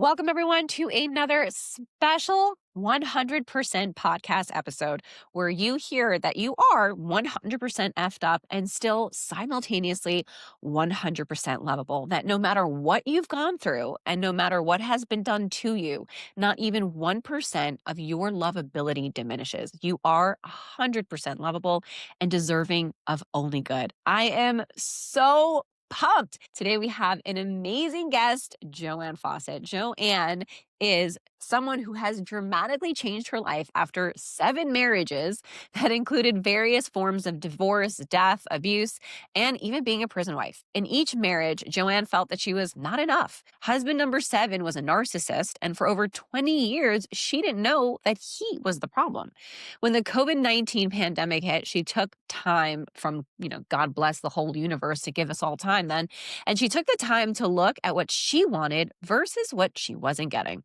Welcome, everyone, to another special 100% podcast episode where you hear that you are 100% effed up and still simultaneously 100% lovable. That no matter what you've gone through and no matter what has been done to you, not even 1% of your lovability diminishes. You are 100% lovable and deserving of only good. I am so pumped. Today we have an amazing guest, Jo Ann Fawcett. Jo Ann is someone who has dramatically changed her life after 7 marriages that included various forms of divorce, death, abuse, and even being a prison wife. In each marriage, Jo Ann felt that she was not enough. Husband number 7 was a narcissist, and for over 20 years, she didn't know that he was the problem. When the COVID-19 pandemic hit, she took time from, God bless the whole universe to give us all time then. And she took the time to look at what she wanted versus what she wasn't getting.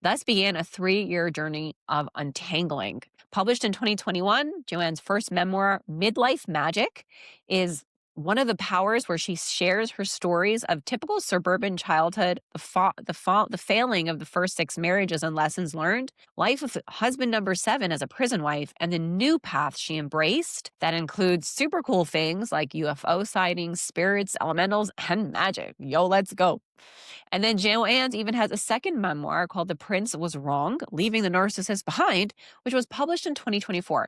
Thus began a 3-year journey of untangling. Published in 2021, JoAnn's first memoir, Midlife Magic, is one of the powers where she shares her stories of typical suburban childhood, the failing of the first 6 marriages and lessons learned, life of husband number 7 as a prison wife, and the new path she embraced that includes super cool things like UFO sightings, spirits, elementals, and magic. Yo, let's go. And then JoAnn even has a second memoir called The Prince Was Wrong, Leaving the Narcissist Behind, which was published in 2024,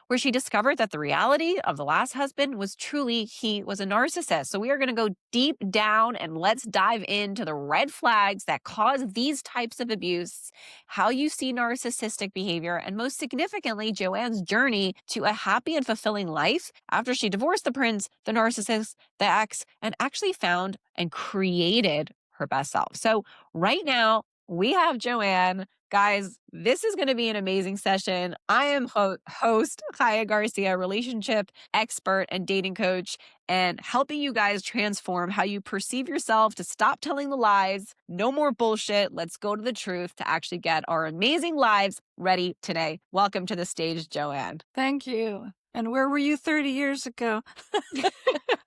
where she discovered that the reality of the last husband was truly he was a narcissist. So we are going to go deep down and let's dive into the red flags that cause these types of abuse, how you see narcissistic behavior, and most significantly, JoAnn's journey to a happy and fulfilling life after she divorced the prince, the narcissist, the ex, and actually found and created her best self. So right now we have JoAnn. Guys, this is going to be an amazing session. I am host Kaya Garcia, relationship expert and dating coach, and helping you guys transform how you perceive yourself to stop telling the lies. No more bullshit. Let's go to the truth to actually get our amazing lives ready today. Welcome to the stage, JoAnn. Thank you. And where were you 30 years ago?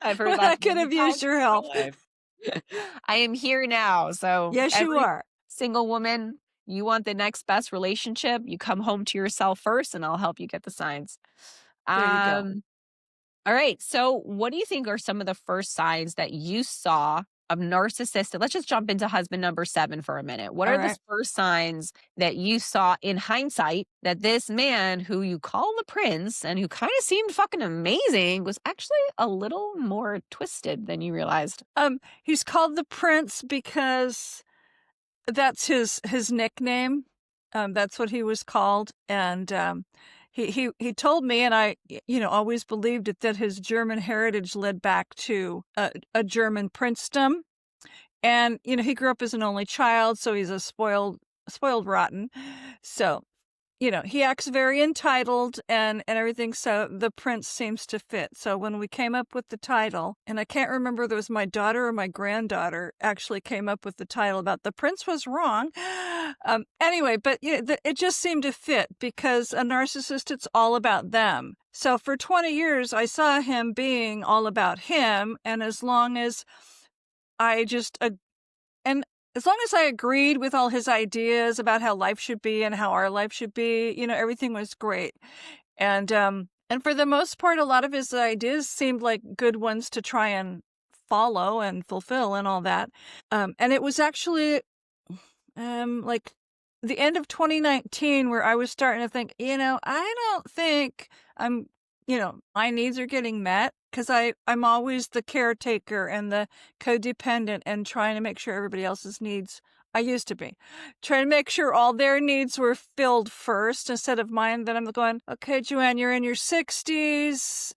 I've heard that I could have used your help. I am here now. So yes, you are. Single woman, you want the next best relationship, you come home to yourself first and I'll help you get the signs. There you go. All right. So what do you think are some of the first signs that you saw of narcissistic? Let's just jump into husband number 7 for a minute. What are the first signs that you saw in hindsight that this man who you call the prince and who kind of seemed fucking amazing was actually a little more twisted than you realized? He's called the prince because that's his nickname. That's what he was called. And he told me, and I, always believed it, that his German heritage led back to a German princedom. And, he grew up as an only child, so he's a spoiled rotten. So, he acts very entitled and everything. So the prince seems to fit. So when we came up with the title, and I can't remember if it was my daughter or my granddaughter actually came up with the title about The Prince Was Wrong. Anyway, but it just seemed to fit because a narcissist, it's all about them. So for 20 years, I saw him being all about him. And as long as I as long as I agreed with all his ideas about how life should be and how our life should be, everything was great. And for the most part, a lot of his ideas seemed like good ones to try and follow and fulfill and all that. And it was actually like the end of 2019 where I was starting to think, I don't think my needs are getting met. Because I'm always the caretaker and the codependent and trying to make sure everybody else's needs, I used to be, trying to make sure all their needs were filled first instead of mine. Then I'm going, okay, JoAnn, you're in your 60s.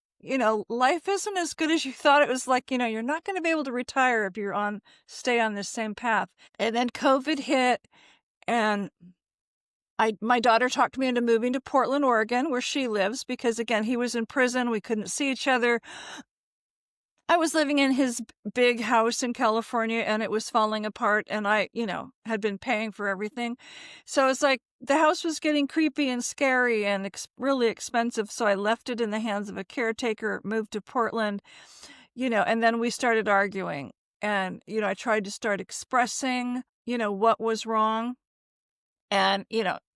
Life isn't as good as you thought it was. Like, you're not going to be able to retire if you're stay on this same path. And then COVID hit and my daughter talked me into moving to Portland, Oregon, where she lives, because, again, he was in prison. We couldn't see each other. I was living in his big house in California, and it was falling apart, and I, had been paying for everything. So it's like the house was getting creepy and scary and really expensive, so I left it in the hands of a caretaker, moved to Portland, and then we started arguing. And, I tried to start expressing what was wrong. And,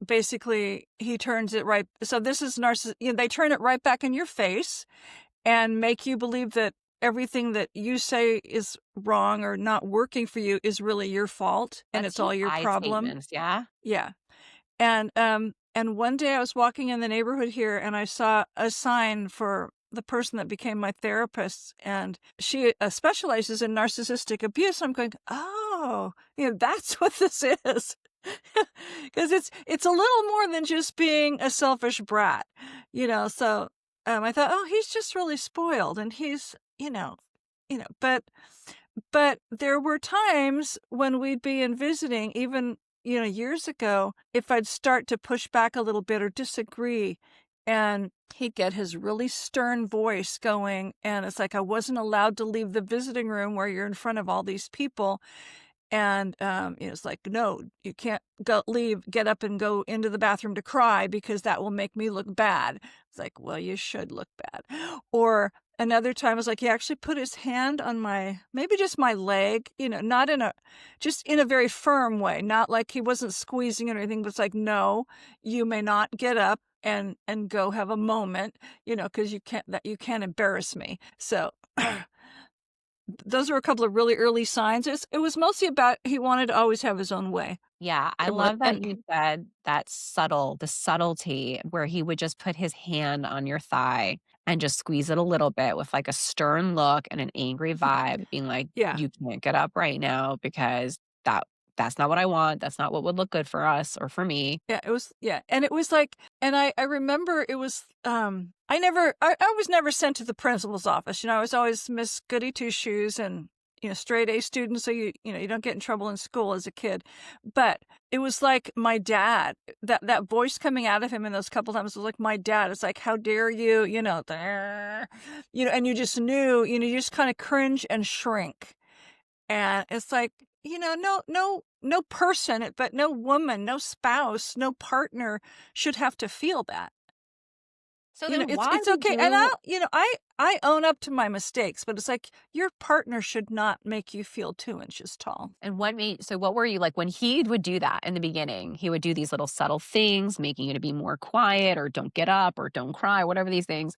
basically he turns it right. So this is they turn it right back in your face and make you believe that everything that you say is wrong or not working for you is really your fault and That's it's some all your I problem. statements, yeah? Yeah. And one day I was walking in the neighborhood here and I saw a sign for the person that became my therapist, and she specializes in narcissistic abuse. I'm going, oh, that's what this is. Because it's a little more than just being a selfish brat, So I thought, oh, he's just really spoiled, and he's, but there were times when we'd be in visiting, even, years ago, if I'd start to push back a little bit or disagree, and he'd get his really stern voice going, and it's like I wasn't allowed to leave the visiting room where you're in front of all these people. And it's like, no, you can't get up and go into the bathroom to cry because that will make me look bad. It's like, well, you should look bad. Or another time was like, he actually put his hand on maybe just my leg, not just in a very firm way, not like he wasn't squeezing it or anything, but it's like, no, you may not get up and go have a moment, because you can't embarrass me. So those are a couple of really early signs. It was mostly about he wanted to always have his own way. Yeah, I love that you said that the subtlety where he would just put his hand on your thigh and just squeeze it a little bit with like a stern look and an angry vibe, being like, Yeah. you can't get up right now because that's not what I want. That's not what would look good for us or for me. Yeah, and it was like, and I remember it was, I was never sent to the principal's office, I was always Miss Goody Two-Shoes and, straight A student, so you don't get in trouble in school as a kid, but it was like my dad, that voice coming out of him in those couple times was like my dad. It's like, how dare you, and you just knew, you just kind of cringe and shrink. And it's like, no person, but no woman, no spouse, no partner should have to feel that. So then why It's would okay. And you I own up to my mistakes, but it's like your partner should not make you feel 2 inches tall. and what were you like when he would do that in the beginning? He would do these little subtle things, making you to be more quiet or don't get up or don't cry, whatever these things.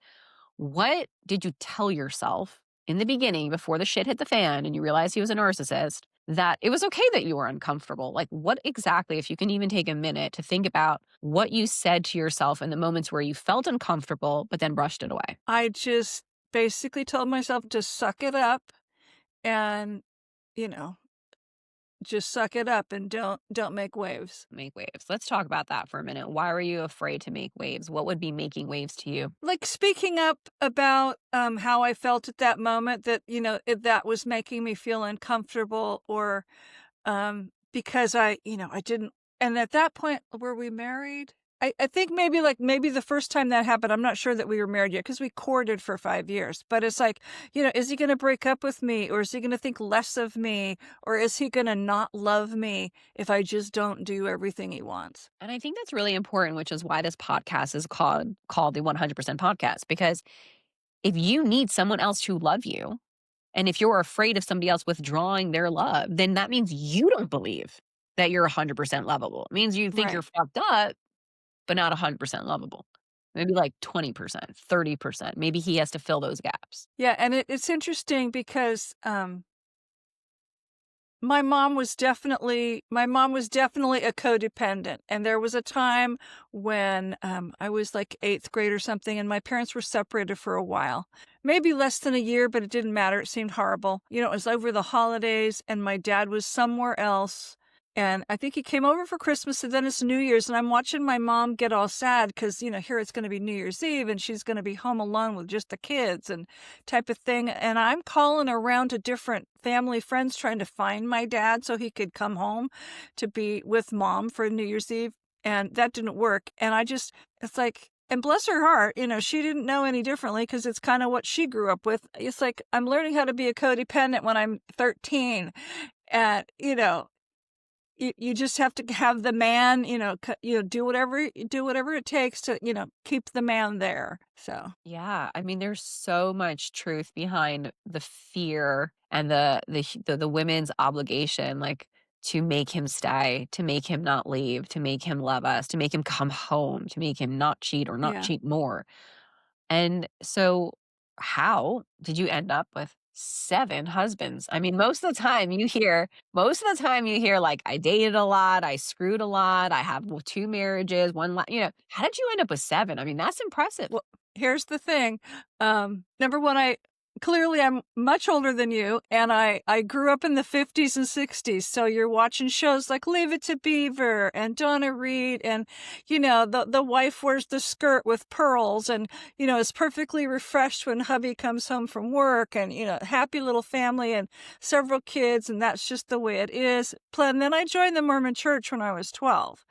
What did you tell yourself in the beginning before the shit hit the fan and you realized he was a narcissist that it was okay that you were uncomfortable? Like, what exactly, if you can even take a minute to think about what you said to yourself in the moments where you felt uncomfortable, but then brushed it away? I just basically told myself to suck it up and, you know, just suck it up and don't make waves. Make waves. Let's talk about that for a minute. Why were you afraid to make waves? What would be making waves to you? Like speaking up about how I felt at that moment, that, if that was making me feel uncomfortable, or because I didn't. And at that point, were we married? I think maybe the first time that happened, I'm not sure that we were married yet because we courted for 5 years. But it's like, is he going to break up with me, or is he going to think less of me, or is he going to not love me if I just don't do everything he wants? And I think that's really important, which is why this podcast is called the 100% podcast. Because if you need someone else to love you, and if you're afraid of somebody else withdrawing their love, then that means you don't believe that you're 100% lovable. It means you think you're Right. fucked up, but not 100% lovable. Maybe like 20%, 30%. Maybe he has to fill those gaps. Yeah, and it's interesting because my mom was definitely a codependent, and there was a time when I was like 8th grade or something, and my parents were separated for a while, maybe less than a year, but it didn't matter. It seemed horrible. It was over the holidays, and my dad was somewhere else. And I think he came over for Christmas, and then it's New Year's, and I'm watching my mom get all sad because, here it's going to be New Year's Eve, and she's going to be home alone with just the kids and type of thing. And I'm calling around to different family friends trying to find my dad so he could come home to be with mom for New Year's Eve. And that didn't work. And it's like, and bless her heart, she didn't know any differently because it's kind of what she grew up with. It's like, I'm learning how to be a codependent when I'm 13. And, you just have to have the man, do whatever it takes to, keep the man there. So Yeah, I mean, there's so much truth behind the fear and the women's obligation. Like to make him stay, to make him not leave, to make him love us, to make him come home, to make him not cheat or not Yeah. cheat more. And so, how did you end up with 7 husbands? I mean, most of the time you hear, like, "I dated a lot, I screwed a lot, I have 2 marriages, 1 how did you end up with 7? I mean, that's impressive. Well, here's the thing. Number one, I'm much older than you, and I grew up in the 50s and 60s. So you're watching shows like Leave It to Beaver and Donna Reed, and the wife wears the skirt with pearls, and is perfectly refreshed when hubby comes home from work, and happy little family and several kids, and that's just the way it is. And then I joined the Mormon Church when I was 12,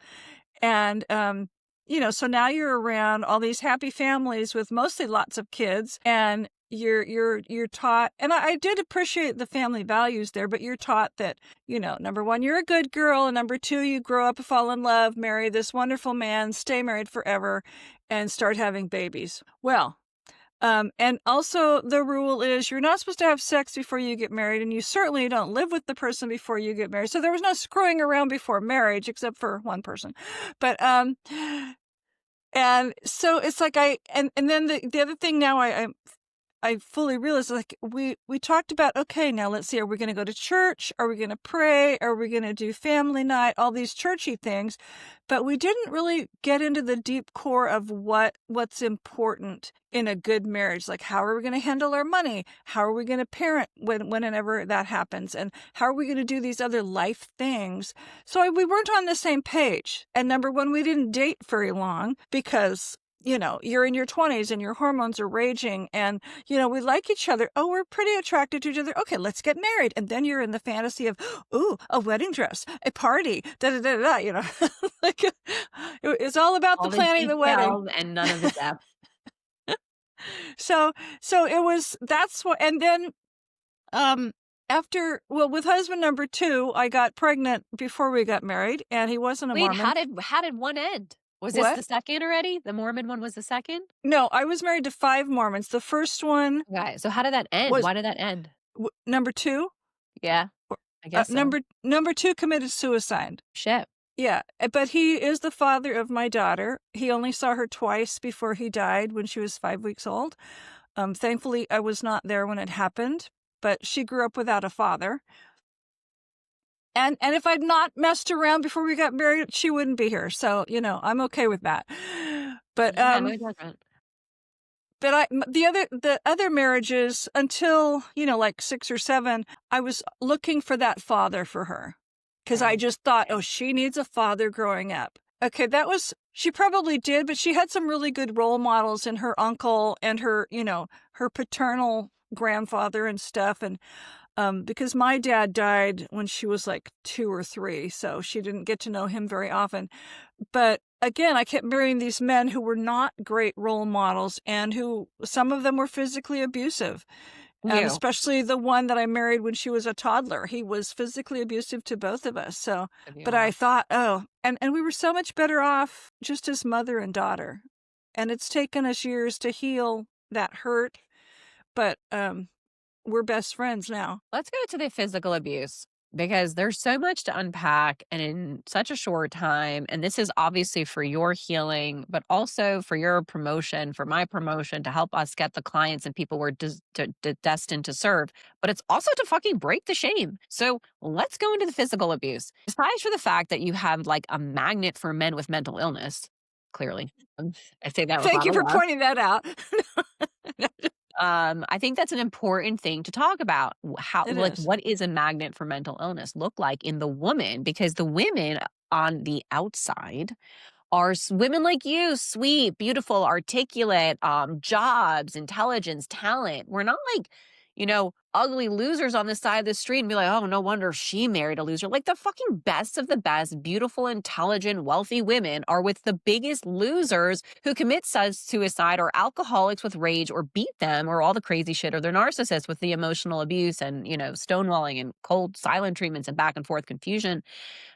and so now you're around all these happy families with mostly lots of kids, and you're taught, and I did appreciate the family values there, but you're taught that, number one, you're a good girl, and number two, you grow up, fall in love, marry this wonderful man, stay married forever, and start having babies. Well, and also the rule is you're not supposed to have sex before you get married, and you certainly don't live with the person before you get married. So there was no screwing around before marriage, except for one person. But and so it's like and then the other thing now I fully realized, like, we talked about, okay, now let's see, are we going to go to church? Are we going to pray? Are we going to do family night? All these churchy things. But we didn't really get into the deep core of what's important in a good marriage. Like, how are we going to handle our money? How are we going to parent whenever that happens? And how are we going to do these other life things? So we weren't on the same page. And number one, we didn't date very long because you're in your 20s and your hormones are raging, and, we like each other. Oh, we're pretty attracted to each other. Okay, let's get married. And then you're in the fantasy of, ooh, a wedding dress, a party, da da da da, like, it's all about the All the planning the wedding. details and none of the depth. So that's what, and then, with husband number 2, I got pregnant before we got married, and he wasn't a Wait, Mormon. how did one end? Was this What? the second already? The Mormon one was the second? No, I was married to 5 Mormons. The first one Okay, so how did that end? was Why did that end? number 2. Yeah, I guess so. Number 2 committed suicide. Shit. Yeah, but he is the father of my daughter. He only saw her twice before he died when she was 5 weeks old. Thankfully, I was not there when it happened, but she grew up without a father. And if I'd not messed around before we got married, she wouldn't be here. So, I'm okay with that. But Yeah, no judgment. But the other marriages, until, like 6 or 7, I was looking for that father for her, because I just thought, oh, she needs a father growing up. Okay, she probably did, but she had some really good role models in her uncle and her paternal grandfather and stuff. And because my dad died when she was like 2 or 3, so she didn't get to know him very often. But again, I kept marrying these men who were not great role models, and who, some of them were physically abusive. And especially the one that I married when she was a toddler. He was physically abusive to both of us. So, but I thought, oh, and we were so much better off just as mother and daughter. And it's taken us years to heal that hurt. But we're best friends now. Let's go to the physical abuse, because there's so much to unpack and in such a short time. And this is obviously for your healing, but also for your promotion, for my promotion, to help us get the clients and people we're destined to serve. But it's also to fucking break the shame. So let's go into the physical abuse. Aside for the fact that you have like a magnet for men with mental illness, clearly. I say that with Thank you for pointing that out. I think that's an important thing to talk about. Is. What is a magnet for mental illness look like in the woman? Because the women on the outside are women like you, sweet, beautiful, articulate, jobs, intelligence, talent. We're not like, ugly losers on the side of the street and be like, oh, no wonder she married a loser. Like, the fucking best of the best, beautiful, intelligent, wealthy women are with the biggest losers who commit suicide, or alcoholics with rage, or beat them, or all the crazy shit, or they're narcissists with the emotional abuse and, stonewalling and cold silent treatments and back and forth confusion.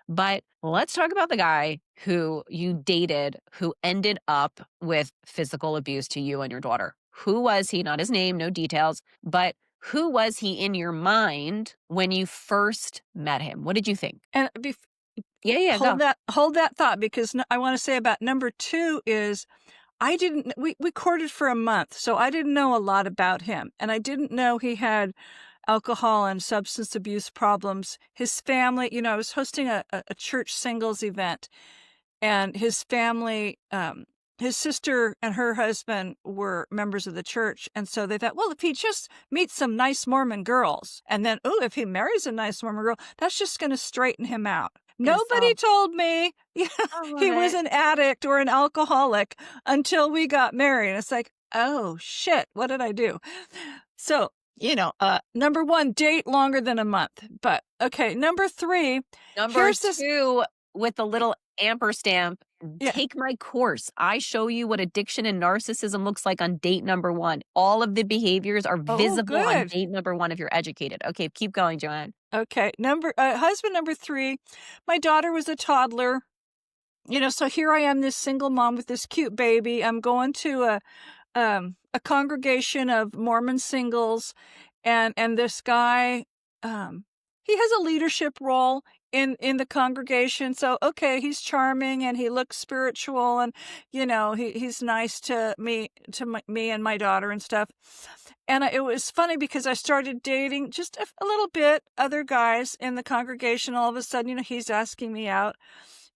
But let's talk about the guy who you dated who ended up with physical abuse to you and your daughter. Who was he? Not his name, no details, but Who was he in your mind when you first met him? What did you think? And Yeah, go. hold that thought, because I want to say about number 2 is I didn't we courted for a month, so I didn't know a lot about him, and I didn't know he had alcohol and substance abuse problems. His family, I was hosting a church singles event, and his family, his sister and her husband were members of the church, and so they thought, well, if he just meets some nice Mormon girls, and then, if he marries a nice Mormon girl, that's just going to straighten him out. Gonna Nobody solve told me I love he was it. an addict or an alcoholic until we got married. And it's like, oh shit, what did I do? So, number 1, date longer than a month. But okay, number 3, Number here's this. 2 with the little ampersand, Yeah. take my course. I show you what addiction and narcissism looks like on date number 1. All of the behaviors are Oh, visible on good. date number 1 if you're educated. Okay, keep going, JoAnn. Okay, husband number 3. My daughter was a toddler. So here I am, this single mom with this cute baby. I'm going to a congregation of Mormon singles, and this guy, he has a leadership role in the congregation. So okay, he's charming and he looks spiritual, and he's nice to me and my daughter and stuff. And it was funny because I started dating just a little bit other guys in the congregation. All of a sudden, he's asking me out.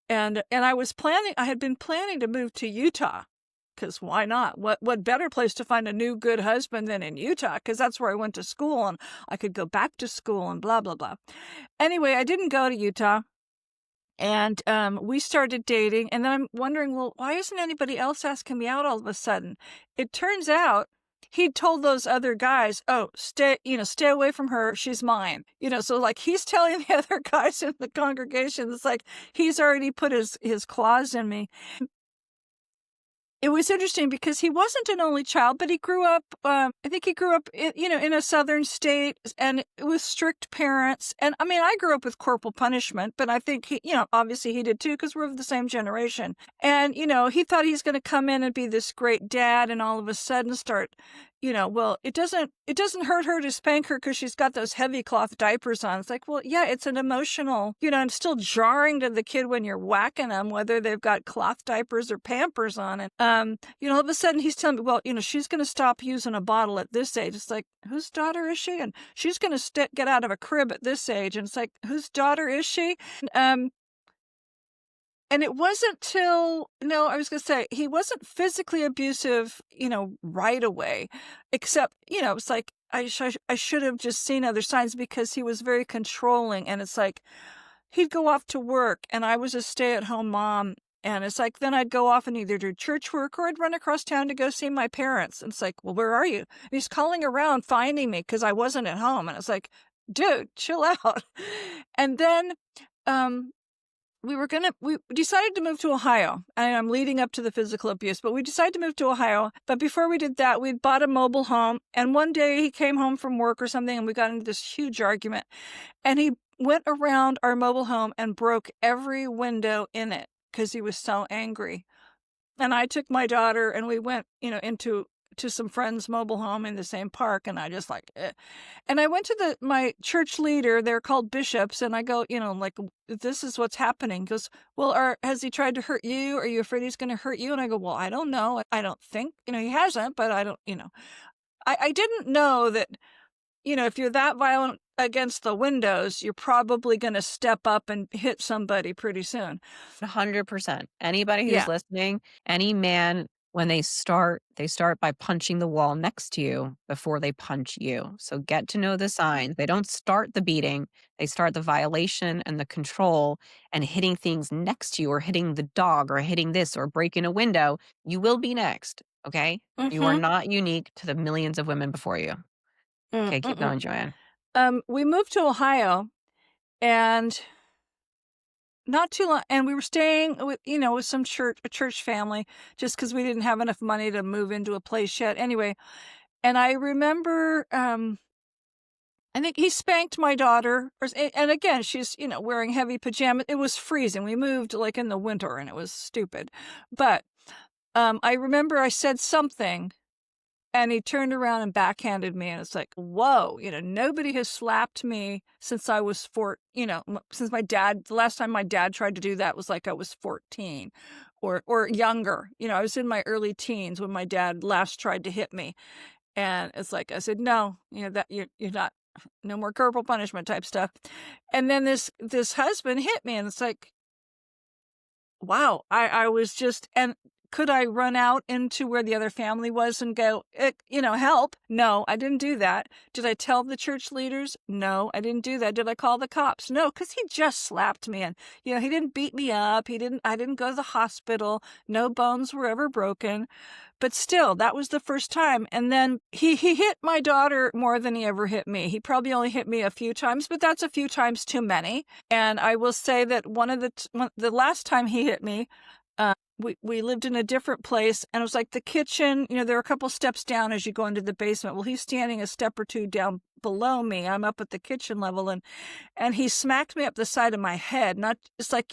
And I had been planning to move to Utah, because why not? What better place to find a new good husband than in Utah? Because that's where I went to school, and I could go back to school and blah, blah, blah. Anyway, I didn't go to Utah, and we started dating. And then I'm wondering, well, why isn't anybody else asking me out all of a sudden? It turns out he'd told those other guys, oh, stay away from her. She's mine. So like he's telling the other guys in the congregation, it's like he's already put his claws in me. It was interesting because he wasn't an only child, but he grew up, I think he grew up in a southern state, and with strict parents. And I mean, I grew up with corporal punishment, but I think he, obviously he did too, because we're of the same generation. And, he thought he's going to come in and be this great dad, and all of a sudden start, well, it doesn't hurt her to spank her because she's got those heavy cloth diapers on. It's like, well, yeah, it's an emotional, and still jarring to the kid when you're whacking them, whether they've got cloth diapers or Pampers on it. All of a sudden he's telling me, well, she's going to stop using a bottle at this age. It's like, whose daughter is she? And she's going to get out of a crib at this age. And it's like, whose daughter is she? And it wasn't till, no, I was going to say, he wasn't physically abusive, right away, except, it's like, I should have just seen other signs, because he was very controlling. And it's like, he'd go off to work, and I was a stay-at-home mom. And it's like, then I'd go off and either do church work, or I'd run across town to go see my parents. And it's like, well, where are you? And he's calling around, finding me because I wasn't at home. And it's like, dude, chill out. And then, we decided to move to Ohio, and I'm leading up to the physical abuse, but we decided to move to Ohio. But before we did that, we'd bought a mobile home, and one day he came home from work or something, and we got into this huge argument, and he went around our mobile home and broke every window in it because he was so angry. And I took my daughter, and we went, into some friends' mobile home in the same park, and I just like, eh. And I went to my church leader. They're called bishops, and I go, like, this is what's happening. He goes, well, has he tried to hurt you? Are you afraid he's going to hurt you? And I go, well, I don't know. I don't think, he hasn't, but I don't, I didn't know that, if you're that violent against the windows, you're probably going to step up and hit somebody pretty soon. 100%. Anybody who's Yeah. listening, any man, when they start by punching the wall next to you before they punch you. So get to know the signs. They don't start the beating. They start the violation and the control and hitting things next to you, or hitting the dog, or hitting this, or breaking a window. You will be next. Okay. You are Mm-hmm. not unique to the millions of women before you. Okay. Keep Mm-mm. going, JoAnn. We moved to Ohio, and not too long, and we were staying with, with some a church family, just because we didn't have enough money to move into a place yet. Anyway, and I remember, I think he spanked my daughter, and again, she's, wearing heavy pajamas. It was freezing. We moved like in the winter, and it was stupid. But I remember I said something, And he turned around and backhanded me, and it's like, whoa, nobody has slapped me since I was since the last time my dad tried to do that was like I was 14 or younger. I was in my early teens when my dad last tried to hit me. And it's like, I said, no, that you're not, no more corporal punishment type stuff. And then this husband hit me, and it's like, wow, I was just, and could I run out into where the other family was and go, help? No, I didn't do that. Did I tell the church leaders? No, I didn't do that. Did I call the cops? No, because he just slapped me. And, he didn't beat me up. I didn't go to the hospital. No bones were ever broken. But still, that was the first time. And then he hit my daughter more than he ever hit me. He probably only hit me a few times, but that's a few times too many. And I will say that the last time he hit me, we lived in a different place, and it was like the kitchen, there are a couple steps down as you go into the basement. Well, he's standing a step or two down below me. I'm up at the kitchen level, and he smacked me up the side of my head. It's like,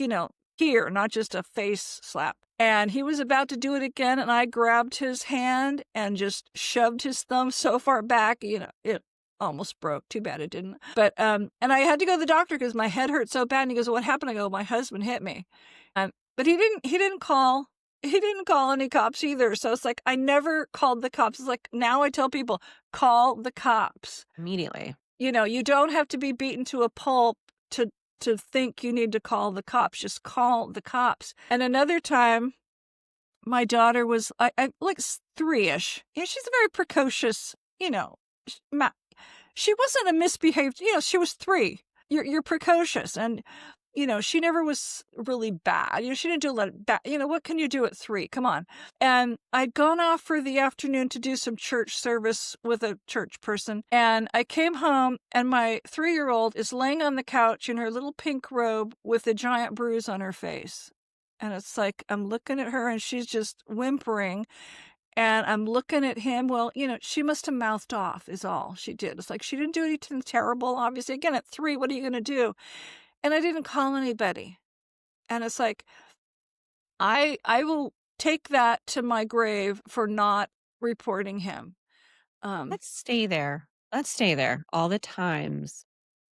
here, not just a face slap. And he was about to do it again, and I grabbed his hand and just shoved his thumb so far back, it almost broke. Too bad it didn't. But, and I had to go to the doctor because my head hurt so bad. And he goes, what happened? I go, my husband hit me. But he didn't call any cops either. So it's like, I never called the cops. It's like, now I tell people, call the cops. Immediately. You don't have to be beaten to a pulp to think you need to call the cops. Just call the cops. And another time, my daughter was I like 3-ish. She's a very precocious, she wasn't a misbehaved, she was 3. You're precocious. And she never was really bad. She didn't do a lot of bad. What can you do at 3? Come on. And I'd gone off for the afternoon to do some church service with a church person. And I came home, and my 3-year-old is laying on the couch in her little pink robe with a giant bruise on her face. And it's like, I'm looking at her, and she's just whimpering. And I'm looking at him. Well, she must have mouthed off is all she did. It's like, she didn't do anything terrible, obviously. Again, at 3, what are you going to do? And I didn't call anybody. And it's like, I will take that to my grave for not reporting him. Let's stay there. Let's stay there. All the times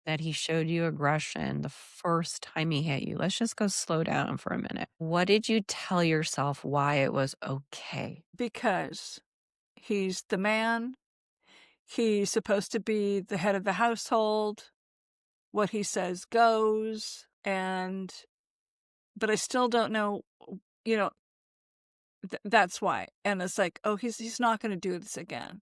that he showed you aggression the first time he hit you. Let's just go slow down for a minute. What did you tell yourself why it was okay? Because he's the man. He's supposed to be the head of the household. What he says goes. But I still don't know, that's why. And it's like, oh, he's not going to do this again.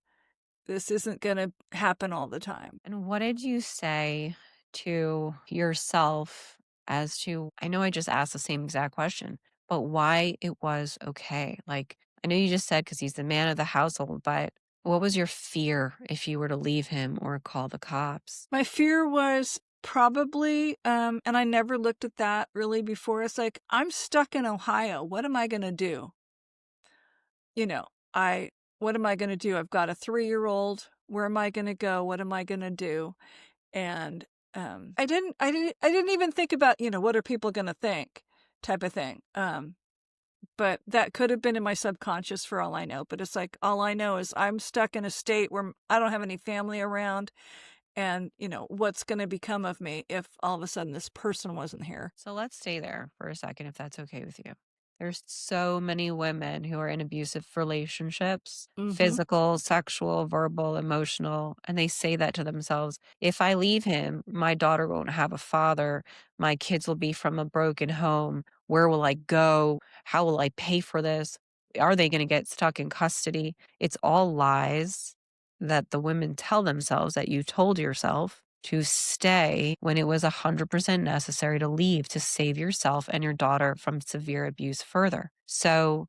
This isn't going to happen all the time. And what did you say to yourself as to, I know I just asked the same exact question, but why it was okay? Like, I know you just said because he's the man of the household, but what was your fear if you were to leave him or call the cops? My fear was probably, and I never looked at that really before. It's like, I'm stuck in Ohio. What am I going to do? What am I going to do? I've got a 3-year-old. Where am I going to go? What am I going to do? And I didn't even think about, what are people going to think type of thing. But that could have been in my subconscious for all I know. But it's like, all I know is I'm stuck in a state where I don't have any family around. And, what's going to become of me if all of a sudden this person wasn't here? So let's stay there for a second, if that's okay with you. There's so many women who are in abusive relationships, physical, sexual, verbal, emotional, and they say that to themselves. If I leave him, my daughter won't have a father. My kids will be from a broken home. Where will I go? How will I pay for this? Are they going to get stuck in custody? It's all lies that the women tell themselves that you told yourself to stay when it was 100% necessary to leave to save yourself and your daughter from severe abuse further. So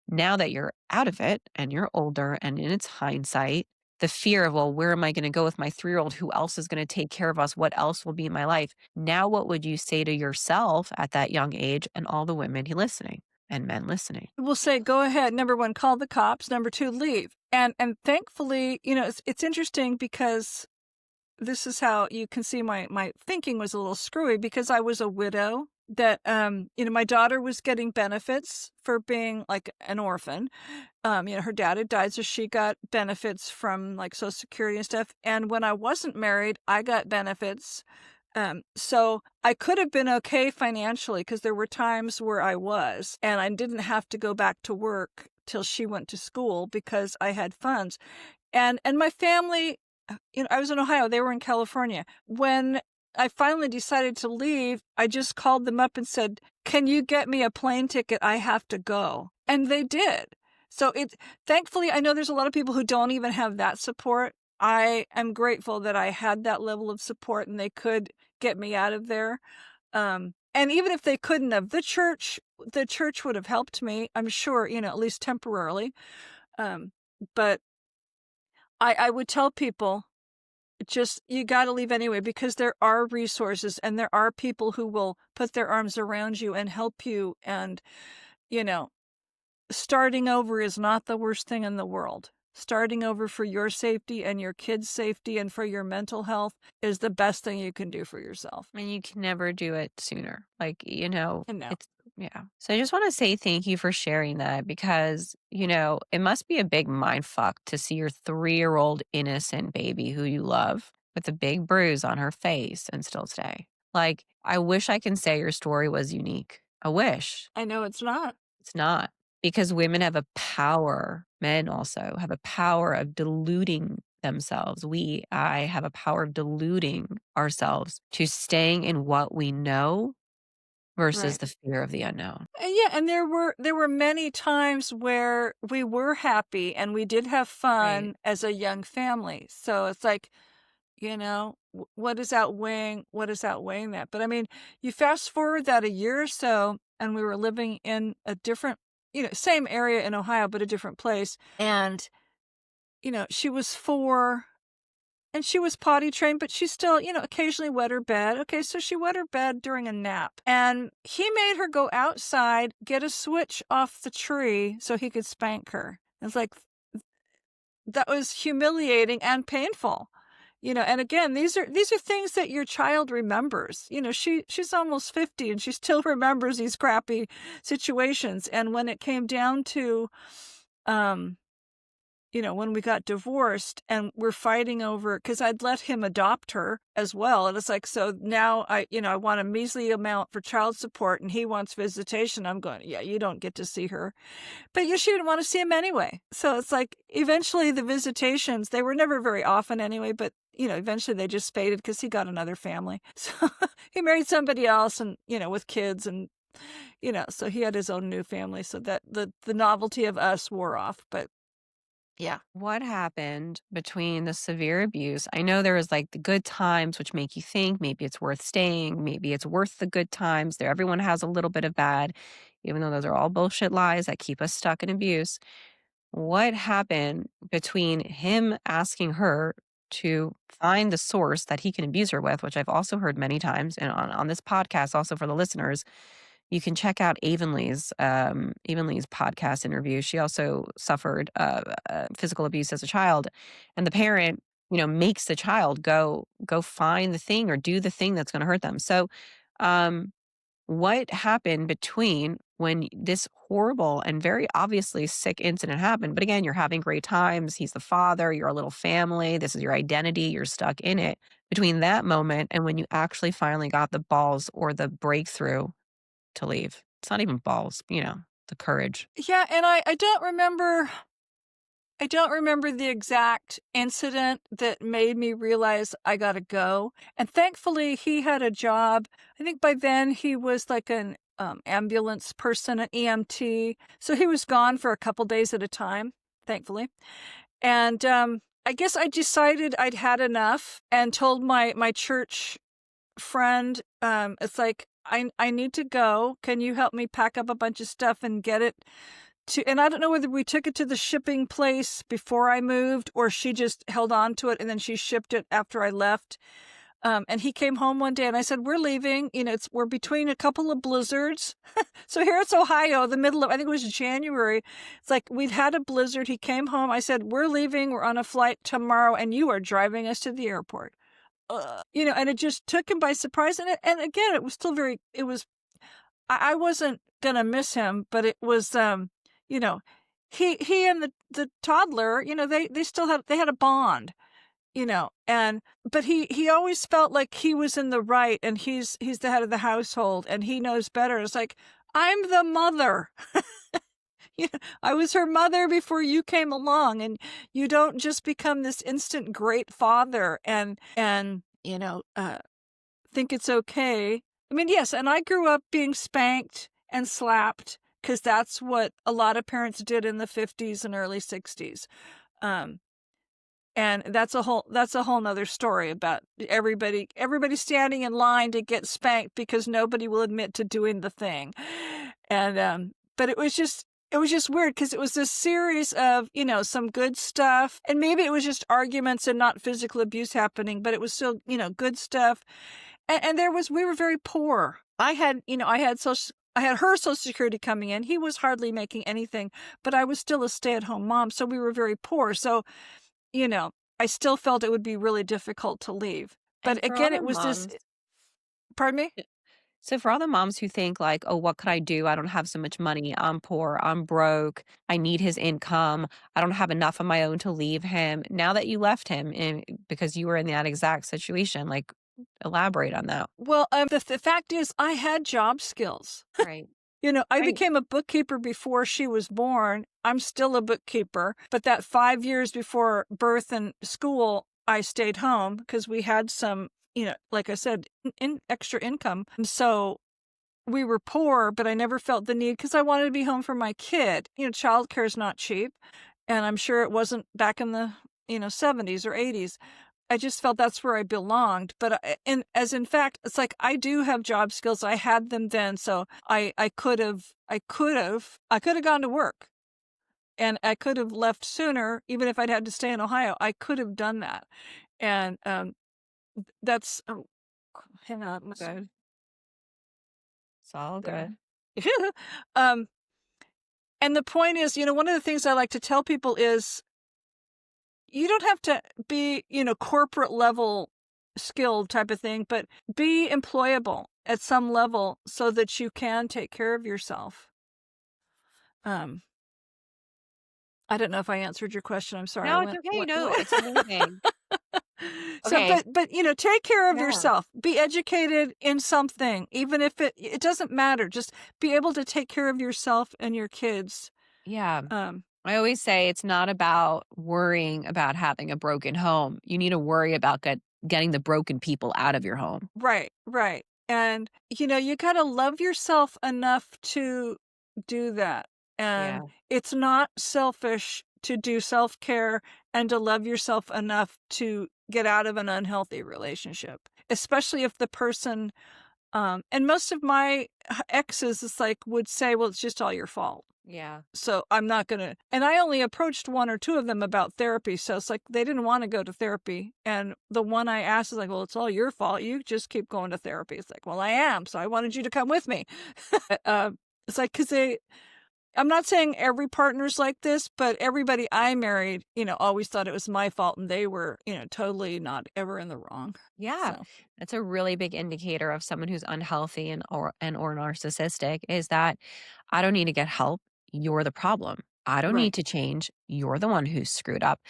now that you're out of it and you're older and in its hindsight, the fear of, well, where am I going to go with my 3-year-old? Who else is going to take care of us? What else will be in my life? Now, what would you say to yourself at that young age and all the women listening and men listening? We'll say, go ahead. Number 1, call the cops. Number 2, leave. And thankfully, it's interesting because this is how you can see my thinking was a little screwy because I was a widow that, my daughter was getting benefits for being like an orphan. Her dad had died, so she got benefits from like Social Security and stuff. And when I wasn't married, I got benefits. So I could have been okay financially because there were times where I was, and I didn't have to go back to work till she went to school because I had funds. And my family, I was in Ohio, they were in California. When I finally decided to leave, I just called them up and said, "Can you get me a plane ticket? I have to go." And they did. So thankfully, I know there's a lot of people who don't even have that support. I am grateful that I had that level of support and they could get me out of there. And even if they couldn't have, the church would have helped me, I'm sure, at least temporarily. But I would tell people, just you got to leave anyway, because there are resources and there are people who will put their arms around you and help you. And, you know, starting over is not the worst thing in the world. Starting over for your safety and your kids' safety and for your mental health is the best thing you can do for yourself. And you can never do it sooner. And no. it's, yeah. So I just want to say thank you for sharing that because, it must be a big mind fuck to see your 3-year-old innocent baby who you love with a big bruise on her face and still stay. Like, I wish I can say your story was unique. I wish. I know it's not. It's not. Because women have a power, men also have a power of deluding themselves. I have a power of deluding ourselves to staying in what we know versus Right. the fear of the unknown. And yeah, and there were many times where we were happy and we did have Right. fun as a young family. So it's like, what is outweighing that? But I mean, you fast forward that a year or so, and we were living in a different, same area in Ohio, but a different place. And, she was 4 and she was potty trained, but she still, occasionally wet her bed. Okay, so she wet her bed during a nap. And he made her go outside, get a switch off the tree so he could spank her. It's like, that was humiliating and painful. And again, these are things that your child remembers. She's almost 50 and she still remembers these crappy situations. And when it came down to, when we got divorced and we're fighting over, because I'd let him adopt her as well. And it's like, so now I want a measly amount for child support and he wants visitation. I'm going, yeah, you don't get to see her. But she didn't want to see him anyway. So it's like, eventually the visitations, they were never very often anyway, but eventually they just faded because he got another family. So he married somebody else and, with kids and, so he had his own new family. So that the novelty of us wore off. But yeah. What happened between the severe abuse? I know there was like the good times, which make you think maybe it's worth staying, maybe it's worth the good times. There, everyone has a little bit of bad, even though those are all bullshit lies that keep us stuck in abuse. What happened between him asking her to find the source that he can abuse her with, which I've also heard many times, and on this podcast, also for the listeners, you can check out Avonlee's podcast interview. She also suffered physical abuse as a child, and the parent, makes the child go find the thing or do the thing that's going to hurt them. So, what happened between when this horrible and very obviously sick incident happened? But again, you're having great times. He's the father. You're a little family. This is your identity. You're stuck in it. Between that moment and when you actually finally got the balls or the breakthrough to leave. It's not even balls, the courage. Yeah, and I don't remember the exact incident that made me realize I gotta go. And thankfully he had a job. I think by then he was like an ambulance person, an EMT. So he was gone for a couple days at a time, thankfully. And I guess I decided I'd had enough and told my church friend, it's like, I need to go. Can you help me pack up a bunch of stuff and get it to, and I don't know whether we took it to the shipping place before I moved or she just held on to it and then she shipped it after I left. And he came home one day and I said, we're leaving, we're between a couple of blizzards. So here it's Ohio, the middle of, I think it was January. It's like, we've had a blizzard. He came home. I said, we're leaving. We're on a flight tomorrow and you are driving us to the airport. And it just took him by surprise. And again, it was still I wasn't gonna miss him, but it was, you know, he and the toddler, they had a bond, and but he always felt like he was in the right, and he's the head of the household, and he knows better. It's like, I'm the mother. I was her mother before you came along, and you don't just become this instant great father and think it's okay. I mean, yes, and I grew up being spanked and slapped because that's what a lot of parents did in the 50s and early 60s. Um, and that's a whole nother story about everybody standing in line to get spanked because nobody will admit to doing the thing. And but it was just weird because it was this series of, some good stuff, and maybe it was just arguments and not physical abuse happening, but it was still, good stuff. And we were very poor. I had her Social Security coming in. He was hardly making anything, but I was still a stay-at-home mom, so we were very poor. So, I still felt it would be really difficult to leave. But And for all again, the it was this. moms, Pardon me? so for all the moms who think like, "Oh, what could I do? I don't have so much money. I'm poor. I'm broke. I need his income. I don't have enough of my own to leave him." Now that you left him and because you were in that exact situation, like elaborate on that. Well, the fact is, I had job skills. Right. I Right. became a bookkeeper before she was born. I'm still a bookkeeper, but that 5 years before birth and school, I stayed home because we had some, like I said, extra income. And so we were poor, but I never felt the need because I wanted to be home for my kid. Childcare is not cheap, and I'm sure it wasn't back in the, 70s or 80s. I just felt that's where I belonged. But in fact, it's like I do have job skills. I had them then, so I could have gone to work, and I could have left sooner, even if I'd had to stay in Ohio. I could have done that, and that's. Oh, hang on. Good. It's all There. good. um, and the point is, one of the things I like to tell people is, you don't have to be, corporate level skilled type of thing, but be employable at some level so that you can take care of yourself. I don't know if I answered your question. I'm sorry. No, it's okay. No, it's amazing. So, Okay. but take care of Yeah. yourself. Be educated in something, even if it doesn't matter. Just be able to take care of yourself and your kids. Yeah. Um, I always say it's not about worrying about having a broken home. You need to worry about getting the broken people out of your home. right, right. And you got to love yourself enough to do that. Yeah. And it's not selfish to do self-care and to love yourself enough to get out of an unhealthy relationship, especially if the person, and most of my exes, it's like, would say, well, it's just all your fault. Yeah. So I'm not going to, and I only approached one or two of them about therapy. So it's like, they didn't want to go to therapy. And the one I asked is like, well, it's all your fault. You just keep going to therapy. It's like, well, I am. So I wanted you to come with me. It's like, cause I'm not saying every partner's like this, but everybody I married, always thought it was my fault, and they were, totally not ever in the wrong. Yeah. So, That's a really big indicator of someone who's unhealthy and or narcissistic is that I don't need to get help. You're the problem. I don't right. need to change. You're the one who's screwed up.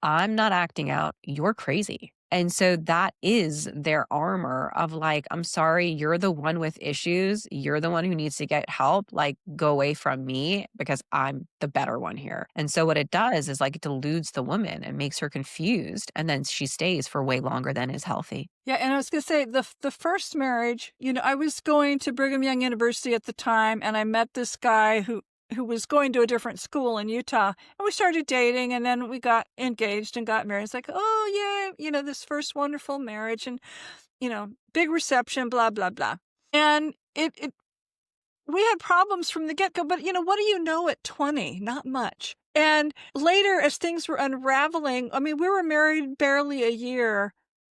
I'm not acting out. You're crazy. And so that is their armor of like, I'm sorry, you're the one with issues. You're the one who needs to get help. Like, go away from me because I'm the better one here. And so what it does is like it deludes the woman and makes her confused. And then she stays for way longer than is healthy. Yeah, and I was going to say, the first marriage, I was going to Brigham Young University at the time, and I met this guy who was going to a different school in Utah, and we started dating, and then we got engaged and got married. It's like, oh yeah, this first wonderful marriage, and big reception, blah blah blah. And it we had problems from the get-go, but what do you know at 20? Not much. And later, as things were unraveling, I mean, we were married barely a year,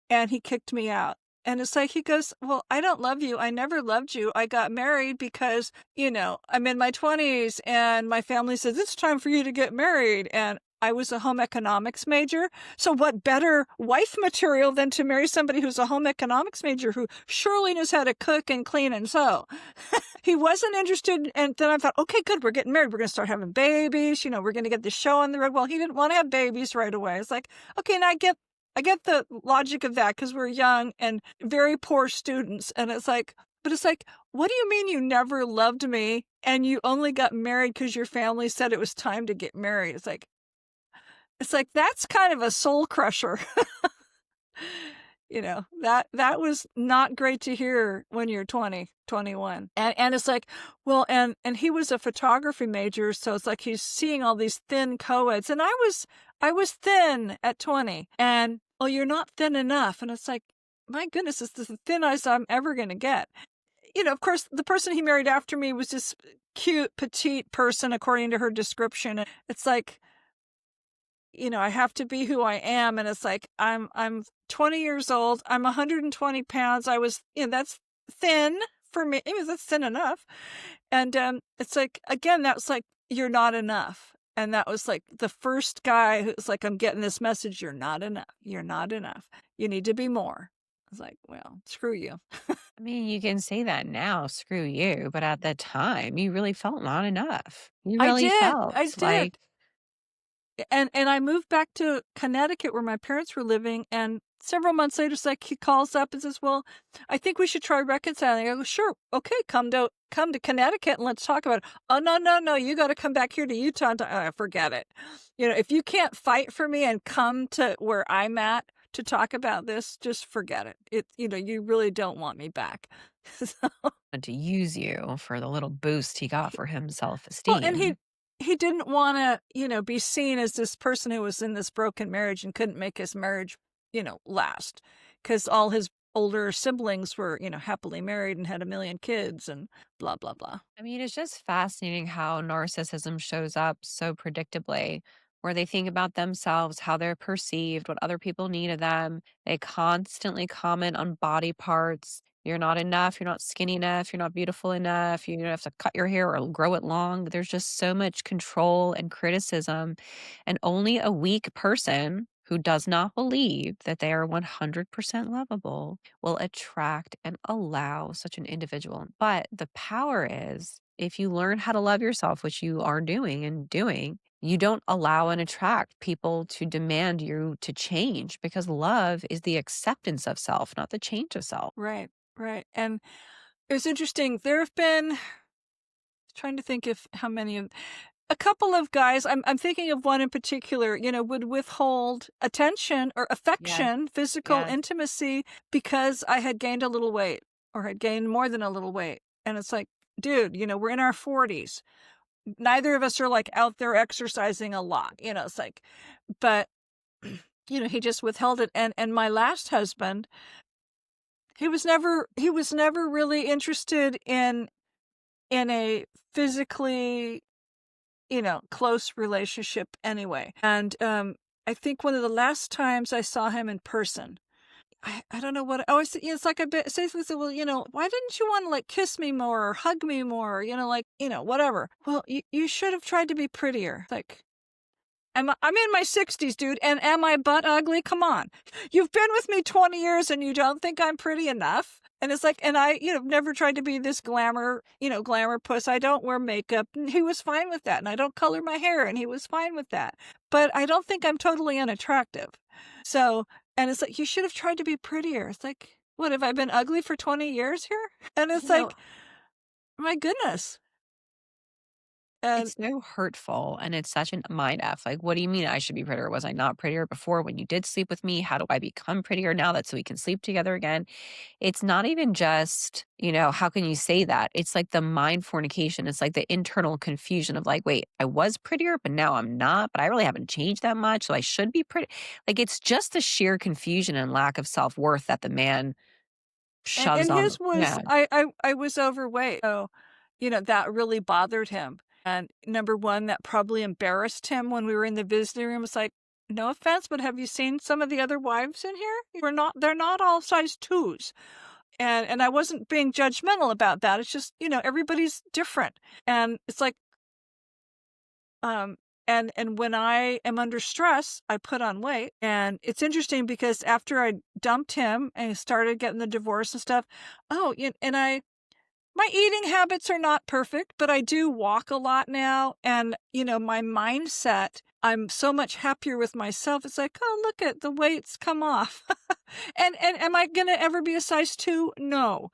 and he kicked me out. And it's like, he goes, well, I don't love you. I never loved you. I got married because, I'm in my 20s, and my family says, it's time for you to get married. And I was a home economics major. So what better wife material than to marry somebody who's a home economics major who surely knows how to cook and clean and sew? he wasn't interested. And then I thought, okay, good, we're getting married. We're going to start having babies. We're going to get the show on the road. Well, he didn't want to have babies right away. It's like, okay, and I get the logic of that because we're young and very poor students. And it's like, but it's like, what do you mean you never loved me and you only got married because your family said it was time to get married? It's like, that's kind of a soul crusher. That was not great to hear when you're 20, 21. And it's like, well, and he was a photography major, so it's like he's seeing all these thin co-eds. And I was thin at 20. And, oh, you're not thin enough. And it's like, my goodness, it's the thinnest I'm ever going to get. Of course, the person he married after me was this cute, petite person, according to her description. It's like, I have to be who I am. And it's like, I'm 20 years old. I'm 120 pounds. I was, that's thin for me. That's thin enough. And it's like, again, that was like, you're not enough. And that was like the first guy who's like, I'm getting this message. You're not enough. You're not enough. You need to be more. I was like, well, screw you. I mean, you can say that now, screw you, but at the time, you really felt not enough. You I really did. felt I did. like, And I moved back to Connecticut where my parents were living, and several months later, it's like he calls up and says, well, I think we should try reconciling. I go, sure, okay, come to Connecticut and let's talk about it. Oh, no, you got to come back here to Utah. Forget it. If you can't fight for me and come to where I'm at to talk about this, just forget it. You really don't want me back. So, to use you for the little boost he got for him well, and self-esteem. he didn't want to, be seen as this person who was in this broken marriage and couldn't make his marriage, last because all his older siblings were, happily married and had a million kids and blah, blah, blah. I mean, it's just fascinating how narcissism shows up so predictably, where they think about themselves, how they're perceived, what other people need of them. They constantly comment on body parts. You're not enough. You're not skinny enough. You're not beautiful enough. You have to cut your hair or grow it long. There's just so much control and criticism. And only a weak person who does not believe that they are 100% lovable will attract and allow such an individual. But the power is if you learn how to love yourself, which you are doing, you don't allow and attract people to demand you to change because love is the acceptance of self, not the change of self. Right, right. And it was interesting. There have been, trying to think of how many of, a couple of guys, I'm thinking of one in particular, would withhold attention or Yes, affection, physical yes. intimacy, because I had gained a little weight or had gained more than a little weight. And it's like, dude, we're in our 40s. Neither of us are like out there exercising a lot, it's like, but, he just withheld it. And my last husband, he was never really interested in a physically close relationship anyway. And I think one of the last times I saw him in person, I don't know what, I always, it's like say things like, well, why didn't you want to like kiss me more or hug me more, whatever. Well, you should have tried to be prettier. Like, I'm in my 60s, dude, and am I butt ugly? Come on. You've been with me 20 years and you don't think I'm pretty enough? And it's like, and I, never tried to be this glamour puss. I don't wear makeup. And he was fine with that. And I don't color my hair. And he was fine with that. But I don't think I'm totally unattractive. So, and it's like, you should have tried to be prettier. It's like, what, have I been ugly for 20 years here? And it's You like, know, my goodness. And it's so hurtful and it's such a mind F. Like, what do you mean I should be prettier? Was I not prettier before when you did sleep with me? How do I become prettier now that so we can sleep together again? It's not even just, how can you say that? It's like the mind fornication. It's like the internal confusion of like, wait, I was prettier, but now I'm not, but I really haven't changed that much. So I should be pretty. Like, it's just the sheer confusion and lack of self worth that the man shoves and on. his was, Yeah. I was overweight. So, that really bothered him. And number one, that probably embarrassed him when we were in the visiting room. It's like, no offense, but have you seen some of the other wives in here? They're not all size twos. And I wasn't being judgmental about that. It's just, everybody's different. And it's like, and when I am under stress, I put on weight. And it's interesting because after I dumped him and started getting the divorce and stuff, and My eating habits are not perfect, but I do walk a lot now, and, my mindset, I'm so much happier with myself. It's like, "Oh, look at the weight's come off." And am I gonna ever be a size 2? No.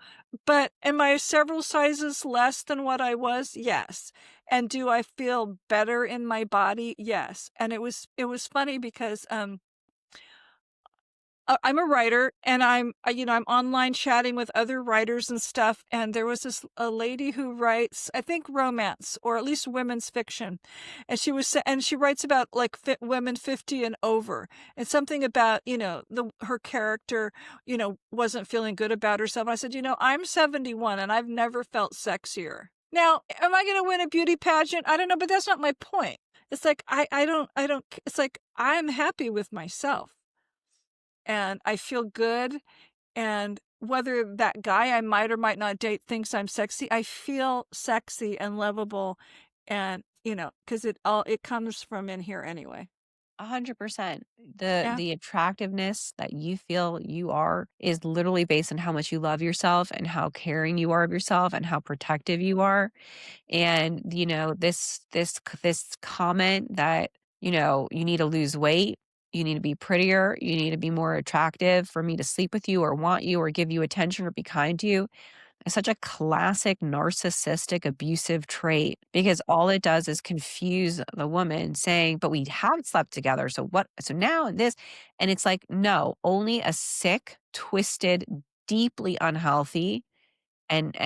But am I several sizes less than what I was? Yes. And do I feel better in my body? Yes. And it was funny because, I'm a writer, and I'm online chatting with other writers and stuff, and there was a lady who writes, I think, romance or at least women's fiction, and she writes about, like, women 50 and over, and something about, her character, wasn't feeling good about herself. I said, I'm 71 and I've never felt sexier. Now, am I going to win a beauty pageant? I don't know, but that's not my point. It's like I don't. It's like I'm happy with myself and I feel good, and whether that guy I might or might not date thinks I'm sexy, I feel sexy and lovable, and, because it comes from in here anyway. 100%. The Yeah, the attractiveness that you feel you are is literally based on how much you love yourself and how caring you are of yourself and how protective you are. And, this comment that, you need to lose weight, you need to be prettier, you need to be more attractive for me to sleep with you or want you or give you attention or be kind to you is such a classic narcissistic abusive trait because all it does is confuse the woman saying, but we have slept together. So what? So now this, and it's like, no, only a sick, twisted, deeply unhealthy and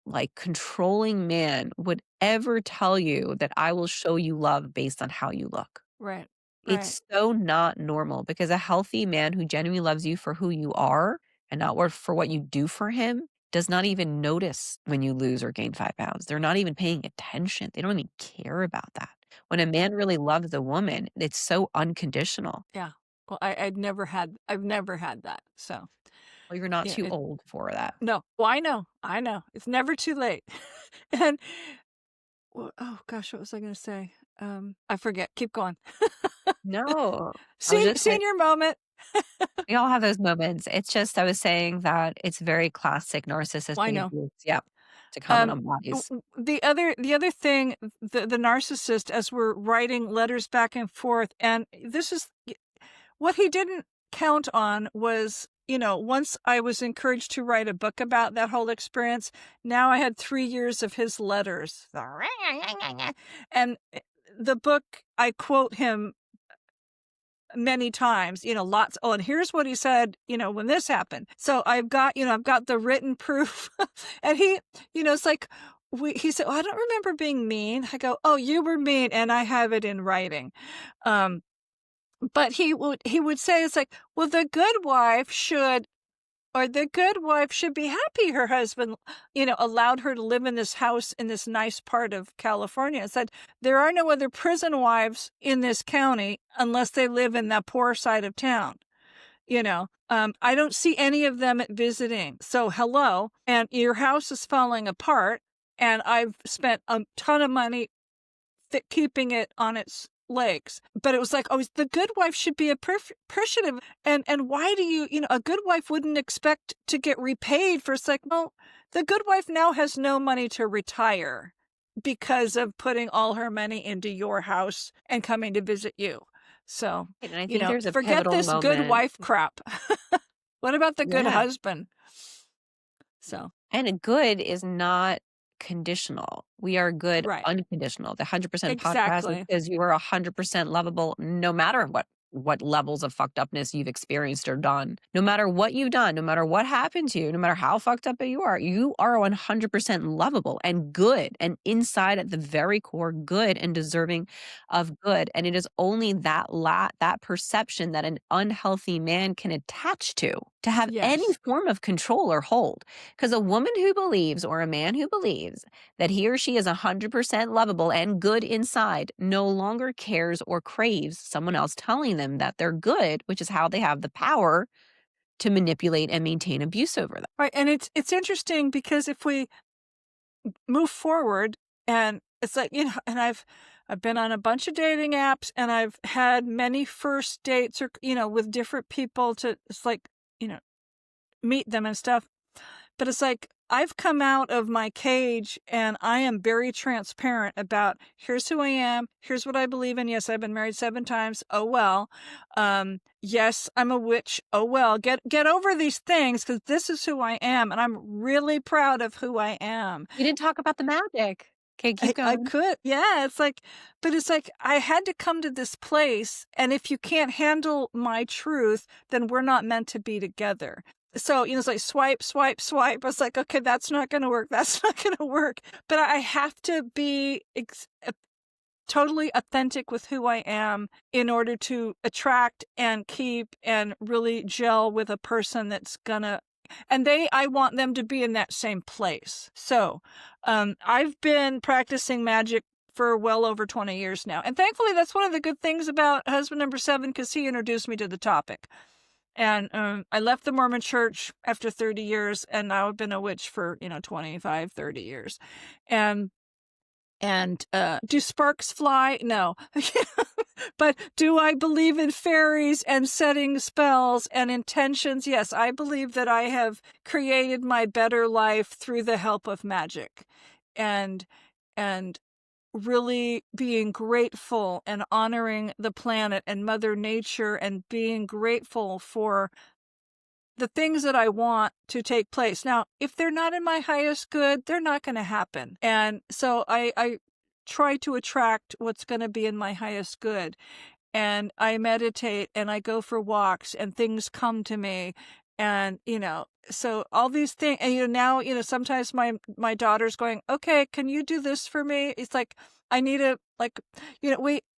like controlling man would ever tell you that I will show you love based on how you look. right, right. It's so not normal because a healthy man who genuinely loves you for who you are and not for what you do for him does not even notice when you lose or gain 5 pounds. They're not even paying attention. They don't even care about that. When a man really loves a woman, it's so unconditional. Yeah. Well, I've never had that, so, Well, you're not yeah, too old for that. no. Well, I know. It's never too late. And oh gosh, what was I gonna say? I forget. Keep going. No, I was just saying Senior moment. we all have those moments. It's just I was saying that it's very classic I narcissistic know. abuse. Yep, to comment Um, on bodies. the other thing, the narcissist, as we're writing letters back and forth, and this is what he didn't count on was, once I was encouraged to write a book about that whole experience, now I had 3 years of his letters. And the book, I quote him many times, lots. Oh, and here's what he said, when this happened. So I've got the written proof. And it's like, he said, "Oh, I don't remember being mean." I go, "Oh, you were mean, and I have it in writing." Um, but he would say, it's like, well, the good wife should be happy her husband, allowed her to live in this house in this nice part of California. It said, there are no other prison wives in this county unless they live in the poor side of town. I don't see any of them at visiting. So hello, and your house is falling apart, and I've spent a ton of money keeping it on its legs. But it was like, oh, the good wife should be appreciative. And why do a good wife wouldn't expect to get repaid for, it's like, well, the good wife now has no money to retire because of putting all her money into your house and coming to visit you. So, And I think there's a forget pivotal this good moment. wife crap. What about the good Yeah. husband? So, And a good is not conditional. We are good right. unconditional. The 100% podcast is Exactly. because you are 100% lovable no matter what levels of fucked upness you've experienced or done. No matter what you've done, no matter what happened to you, no matter how fucked up you are 100% lovable and good and inside at the very core good and deserving of good. And it is only that perception that an unhealthy man can attach to have any Yes. form of control or hold. Because a woman who believes or a man who believes that he or she is 100% lovable and good inside no longer cares or craves someone else telling them that they're good, which is how they have the power to manipulate and maintain abuse over them. Right. And it's interesting because if we move forward, and it's like, and I've been on a bunch of dating apps, and I've had many first dates, or with different people, to, it's like, meet them and stuff. But it's like, I've come out of my cage, and I am very transparent about, here's who I am, here's what I believe in. Yes, I've been married 7 times. Oh well. Yes, I'm a witch. Oh well. Get over these things, because this is who I am, and I'm really proud of who I am. You didn't talk about the magic. Okay, keep I going. could, yeah. But it's like I had to come to this place, and if you can't handle my truth, then we're not meant to be together. So, it's like swipe, swipe, swipe. I was like, okay, that's not going to work. That's not going to work. But I have to be totally authentic with who I am in order to attract and keep and really gel with a person that's gonna, and I want them to be in that same place. So, I've been practicing magic for well over 20 years now. And thankfully, that's one of the good things about husband number 7, because he introduced me to the topic. And I left the Mormon church after 30 years, and now I've been a witch for, 25, 30 years. And do sparks fly? No. But do I believe in fairies and setting spells and intentions? Yes, I believe that I have created my better life through the help of magic. And really being grateful and honoring the planet and Mother Nature, and being grateful for the things that I want to take place. Now, if they're not in my highest good, they're not going to happen. And so I try to attract what's going to be in my highest good. And I meditate, and I go for walks, and things come to me. And, so all these things, and, now, sometimes my daughter's going, okay, can you do this for me? It's like, I need a, like,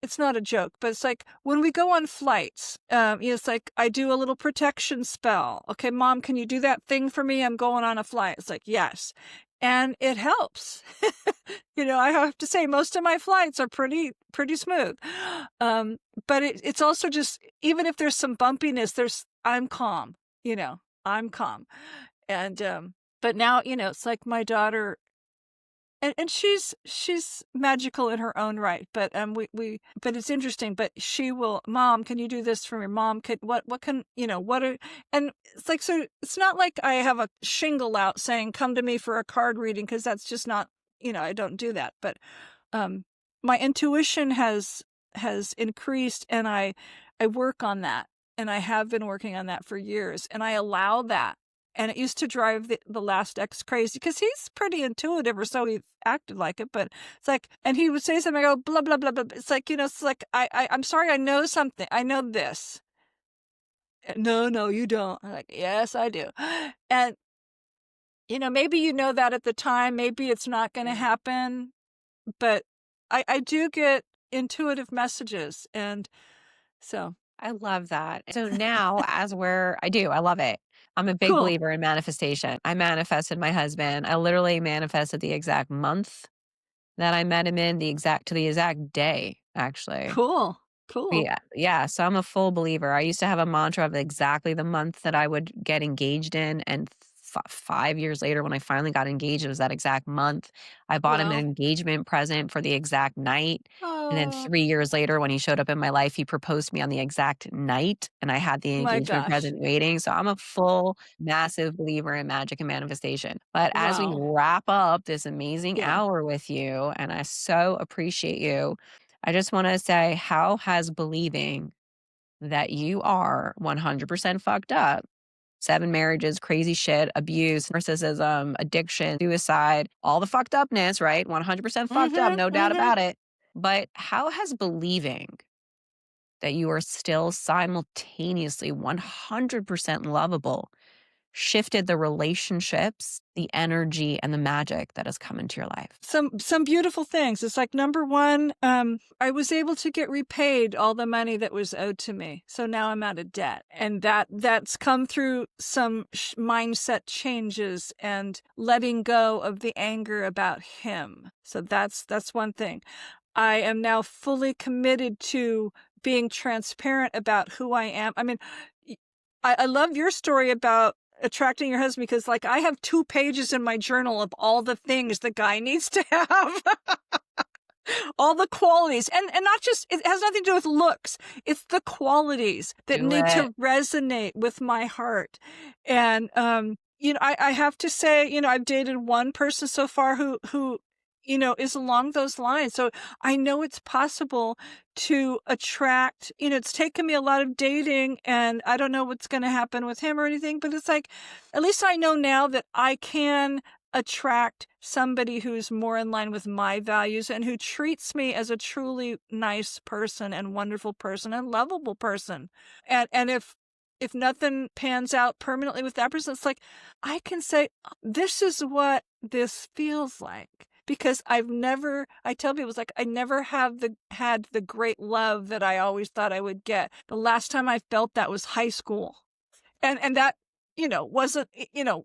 it's not a joke, but it's like when we go on flights, it's like I do a little protection spell. Okay, Mom, can you do that thing for me? I'm going on a flight. It's like, yes. And it helps. I have to say most of my flights are pretty smooth. But it's also just, even if there's some bumpiness, I'm calm, I'm calm. And, but now, it's like my daughter, and she's magical in her own right, but but it's interesting. But she will, Mom, can you do this for me? Mom, what can, and it's like, so it's not like I have a shingle out saying, come to me for a card reading, because that's just not, I don't do that. But my intuition has increased, and I work on that, and I have been working on that for years, and I allow that. And it used to drive the last ex crazy, because he's pretty intuitive, or so he acted like it. But it's like, and he would say something, I go, blah, blah, blah, blah. It's like, it's like, I'm sorry, I know something. I know this. No, you don't. I'm like, yes, I do. And, maybe that at the time, maybe it's not going to happen. But I do get intuitive messages. And so. I love that. So now, I love it. I'm a big Cool. believer in manifestation. I manifested my husband. I literally manifested the exact month that I met him in, to the exact day, actually. Cool. Yeah. So I'm a full believer. I used to have a mantra of exactly the month that I would get engaged in, and 5 years later, when I finally got engaged, it was that exact month. I bought him an Wow. engagement present for the exact night. And then Oh 3 years later, when he showed up in my life, he proposed to me on the exact night, and I had the my engagement gosh. present waiting. So I'm a full, massive believer in magic and manifestation. But as we Wow. wrap up this amazing Yeah. hour with you, and I so appreciate you, I just want to say, how has believing that you are 100% fucked up, 7 marriages, crazy shit, abuse, narcissism, addiction, suicide, all the fucked upness, right? 100% fucked up, no doubt about it. But how has believing that you are still simultaneously 100% lovable shifted the relationships, the energy, and the magic that has come into your life? Some beautiful things. It's like, number one, I was able to get repaid all the money that was owed to me. So now I'm out of debt. And that's come through some mindset changes and letting go of the anger about him. So that's one thing. I am now fully committed to being transparent about who I am. I mean, I love your story about attracting your husband, because like I have 2 pages in my journal of all the things the guy needs to have. All the qualities, and not just, it has nothing to do with looks. It's the qualities that Do need it. to resonate with my heart. And I have to say, I've dated one person so far who is along those lines. So I know it's possible to attract, it's taken me a lot of dating, and I don't know what's going to happen with him or anything, but it's like, at least I know now that I can attract somebody who's more in line with my values and who treats me as a truly nice person and wonderful person and lovable person. And if nothing pans out permanently with that person, it's like I can say, "Oh, this is what this feels like." Because I tell people, it's like, I never had the great love that I always thought I would get. The last time I felt that was high school. And that, wasn't,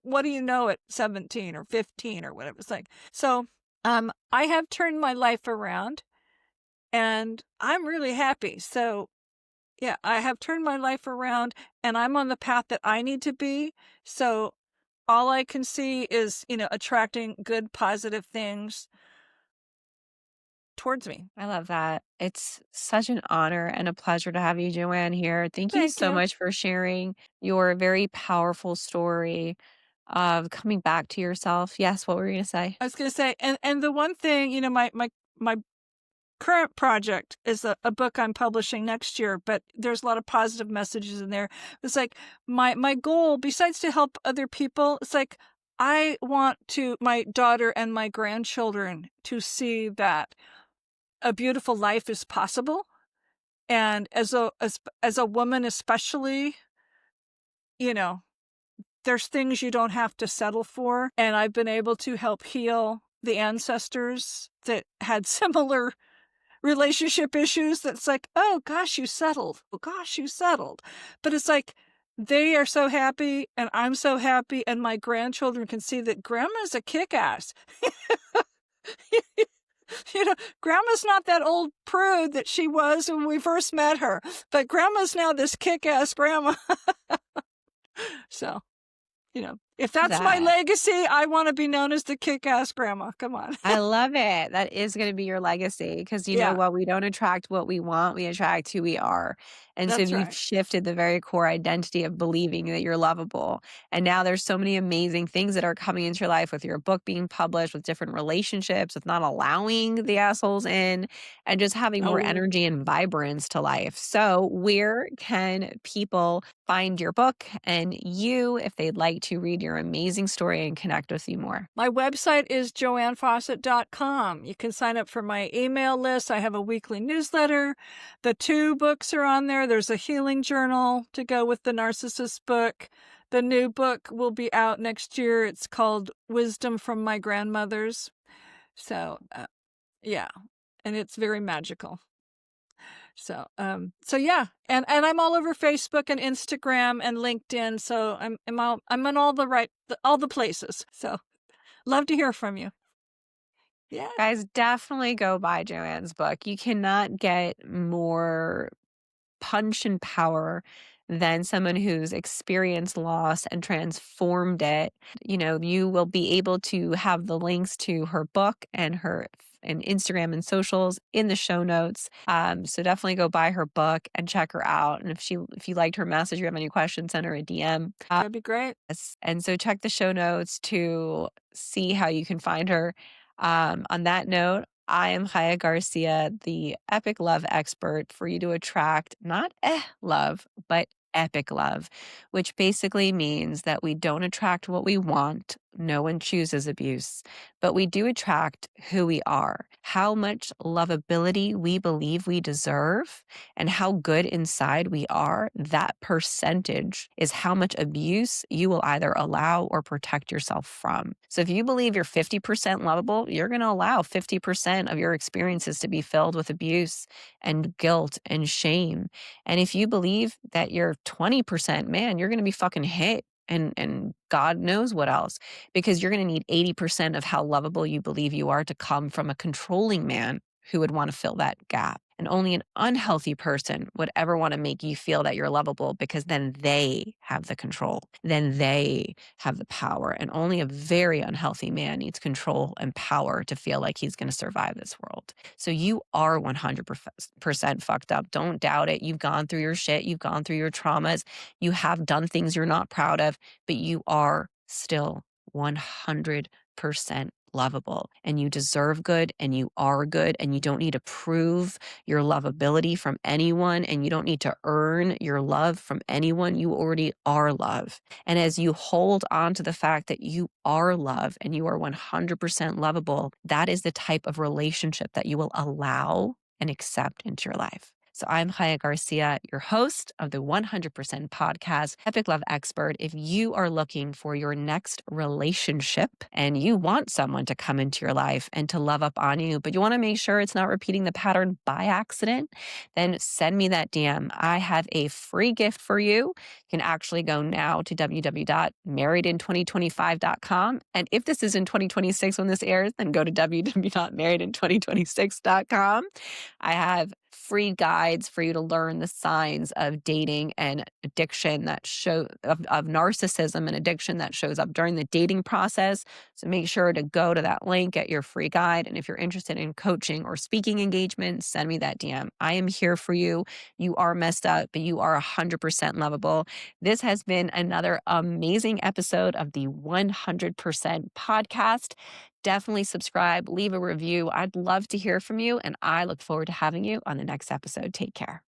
what do you know at 17 or 15 or whatever it's like. So, I have turned my life around and I'm really happy. So, yeah, I have turned my life around and I'm on the path that I need to be. So all I can see is, attracting good, positive things towards me. I love that. It's such an honor and a pleasure to have you, JoAnn, here. Thank you Thank so you. much for sharing your very powerful story of coming back to yourself. Yes, what were you going to say? I was going to say, and the one thing, my current project is a book I'm publishing next year, but there's a lot of positive messages in there. It's like my goal, besides to help other people, it's like I want my daughter and my grandchildren to see that a beautiful life is possible. And as a woman, especially, you know, there's things you don't have to settle for. And I've been able to help heal the ancestors that had similar relationship issues. That's like, oh gosh, you settled. Oh gosh, you settled. But it's like they are so happy and I'm so happy, and my grandchildren can see that grandma's a kick-ass. Grandma's not that old prude that she was when we first met her, but grandma's now this kick-ass grandma. So, if that's my That. legacy, I want to be known as the kick-ass grandma. Come on. I love it. That is going to be your legacy because you know Yeah, what? We don't attract what we want, we attract who we are. And so that's you've right. shifted the very core identity of believing that you're lovable. And now there's so many amazing things that are coming into your life with your book being published, with different relationships, with not allowing the assholes in, and just having more Oh, energy and vibrance to life. So, where can people find your book and you if they'd like to read your amazing story and connect with you more? my website is joannfawcett.com. You can sign up for my email list. I have a weekly newsletter. The 2 books are on there. There's a healing journal to go with the Narcissist book. The new book will be out next year. It's called Wisdom from My Grandmothers. So, yeah, and it's very magical. So yeah, and I'm all over Facebook and Instagram and LinkedIn. So I'm on all the places. So love to hear from you. Yeah. Guys, definitely go buy Joanne's book. You cannot get more punch and power than someone who's experienced loss and transformed it. You will be able to have the links to her book and her and Instagram and socials in the show notes. So definitely go buy her book and check her out. And if you liked her message, you have any questions, send her a DM. That'd be great. Yes, and so check the show notes to see how you can find her. On that note, I am Haya Garcia, the epic love expert for you to attract not love, but epic love, which basically means that we don't attract what we want. No one chooses abuse, but we do attract who we are, how much lovability we believe we deserve, and how good inside we are. That percentage is how much abuse you will either allow or protect yourself from. So if you believe you're 50% lovable, you're going to allow 50% of your experiences to be filled with abuse and guilt and shame. And if you believe that you're 20%, man, you're going to be fucking hit. And God knows what else, because you're going to need 80% of how lovable you believe you are to come from a controlling man who would want to fill that gap. And only an unhealthy person would ever want to make you feel that you're lovable, because then they have the control. Then they have the power. And only a very unhealthy man needs control and power to feel like he's going to survive this world. So you are 100% fucked up. Don't doubt it. You've gone through your shit. You've gone through your traumas. You have done things you're not proud of, but you are still 100% lovable. And you deserve good and you are good. And you don't need to prove your lovability from anyone. And you don't need to earn your love from anyone. You already are love. And as you hold on to the fact that you are love and you are 100% lovable, that is the type of relationship that you will allow and accept into your life. So I'm Haya Garcia, your host of the 100% podcast, Epic Love Expert. If you are looking for your next relationship and you want someone to come into your life and to love up on you, but you want to make sure it's not repeating the pattern by accident, then send me that DM. I have a free gift for you. You can actually go now to www.marriedin2025.com. And if this is in 2026 when this airs, then go to www.marriedin2026.com. I have free guides for you to learn the signs of dating and addiction that show of narcissism and addiction that shows up during the dating process. So make sure to go to that link, get your free guide. And if you're interested in coaching or speaking engagements, send me that DM. I am here for you. You are messed up, but you are 100% lovable. This has been another amazing episode of the 100% podcast. Definitely subscribe, leave a review. I'd love to hear from you, and I look forward to having you on the next episode. Take care.